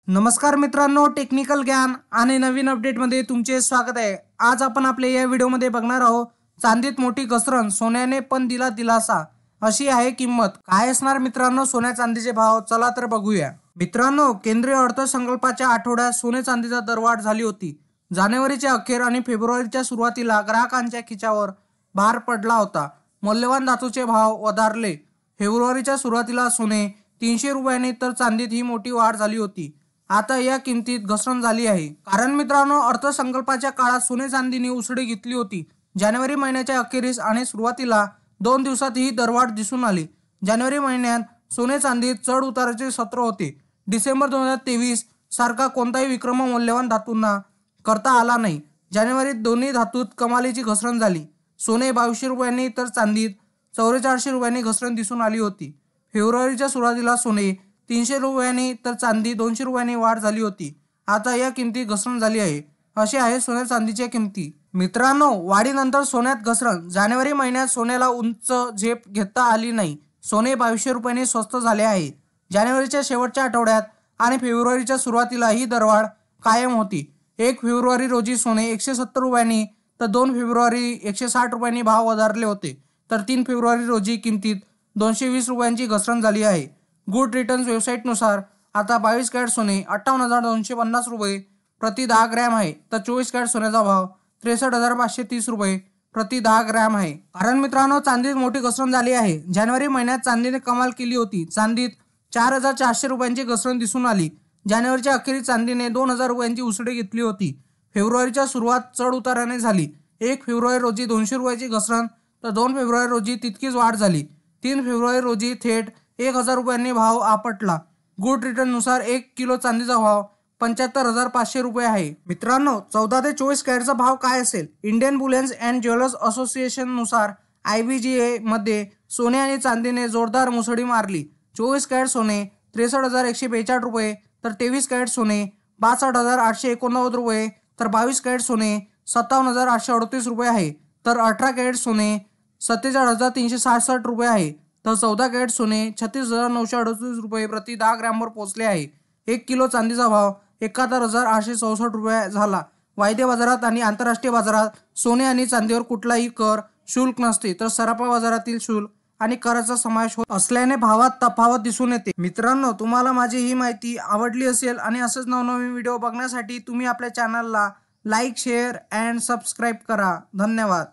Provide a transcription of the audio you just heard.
नमस्कार मित्रांनो, टेक्निकल ज्ञान आणि नवीन अपडेटमध्ये तुमचे स्वागत आहे। आज आपण आपल्या या व्हिडिओमध्ये बघणार आहोत चांदीत मोठी घसरण, सोन्याने पण दिला दिलासा, अशी आहे किंमत। काय असणार मित्रांनो सोन्या चांदीचे भाव, चला तर बघूया। मित्रांनो, केंद्रीय अर्थसंकल्पाच्या आठवड्यात सोने चांदीचा दरवाढ झाली होती। जानेवारीच्या अखेर आणि फेब्रुवारीच्या सुरुवातीला ग्राहकांच्या खिचावर भार पडला होता। मौल्यवान धातूचे भाव वधारले। फेब्रुवारीच्या सुरुवातीला सोने 300 रुपयांनी तर चांदीत ही मोठी वाढ झाली होती। आता या किमतीत घसरण झाली आहे। कारण मित्रांनो, अर्थसंकल्पाच्या काळात सोने चांदीने उसळी घेतली होती। जानेवारी महिन्याच्या अखेरीस आणि सुरुवातीला 2 दिवसात ही दरवाढ दिसून आली। जानेवारी महिन्यात सोने चांदीत चढ उताराचे सत्र होते। डिसेंबर 2023 सारखा कोणताही विक्रम मौल्यवान धातूंना करता आला नाही। जानेवारीत दोन्ही धातूत कमालीची घसरण झाली। सोने 2200 रुपयांनी तर चांदीत 4400 रुपयांनी घसरण दिसून आली होती। फेब्रुवारीच्या सुरुवातीला सोने 300 रुपयांनी तर चांदी 200 रुपयांनी वाढ झाली होती। आता या किमतीत घसरण झाली आहे। अशी आहे सोन्या चांदीच्या किमती। मित्रांनो, वाढीनंतर सोन्यात घसरण। जानेवारी महिन्यात सोन्याला उंच झेप घेता आली नाही। सोने 2200 रुपयांनी स्वस्त झाले आहे। जानेवारीच्या शेवटच्या आठवड्यात आणि फेब्रुवारीच्या सुरुवातीला ही दरवाढ कायम होती। 1 फेब्रुवारी रोजी सोने 170 रुपयांनी तर 2 फेब्रुवारी 160 रुपयांनी भाव वधारले होते। तर 3 फेब्रुवारी रोजी किमतीत 220 रुपयांची घसरण झाली आहे। गुड रिटर्न्स वेबसाईटनुसार आता 22 कॅरेट सोने 58,250 रुपये प्रति 10 ग्रॅम आहे, तर 24 कॅरेट सोन्याचा भाव 63,530 रुपये प्रति 10 ग्रॅम आहे। कारण मित्रांनो, चांदीत मोठी घसरण झाली आहे। जानेवारी महिन्यात चांदीने कमाल केली होती। चांदीत 4,400 रुपयांची घसरण दिसून आली। जानेवारीच्या अखेरीस चांदीने 2,000 रुपयांची उसळी घेतली होती। फेब्रुवारीच्या सुरुवात चढ उताराने झाली। 1 फेब्रुवारी रोजी 200 रुपयाची घसरण तर 2 फेब्रुवारी रोजी तितकीच वाढ झाली। 3 फेब्रुवारी रोजी थेट 1000 रुपयांनी भाव आपटला। गुड रिटर्न नुसार 1 किलो चांदीचा भाव 75,500 रुपये आहे। मित्रांनो, 14 ते 24 कॅरेटचा भाव काय असेल? Indian bullions and jewellers association नुसार IBGA मध्ये सोने आणि चांदीने जोरदार मुसळी मारली। 24 कॅरेट सोने 63,142 रुपये तर 23 कॅरेट सोने 62,889 रुपये तर 22 कॅरेट सोने 57,838 रुपये आहे। तर 18 कॅरेट सोने 47,366 रुपये आहे। तर 14 कॅरेट सोने 36,938 रुपये प्रति 10 ग्रॅमवर पोहोचले आहे। 1 किलो चांदीचा भाव 71,864 रुपये झाला। वायदे बाजारात आणि आंतरराष्ट्रीय बाजारात सोने आणि चांदीवर कुठलाही कर, शुल्क नसते, तर सराफा बाजारातील शुल्क आणि कराचा समावेश होत असल्याने भावात तफावत दिसून येते। मित्रांनो, तुम्हाला माझी ही माहिती आवडली असेल आणि असंच नवनवीन व्हिडिओ बघण्यासाठी तुम्ही आपल्या चॅनलला लाईक, शेअर अँड सबस्क्राईब करा। धन्यवाद।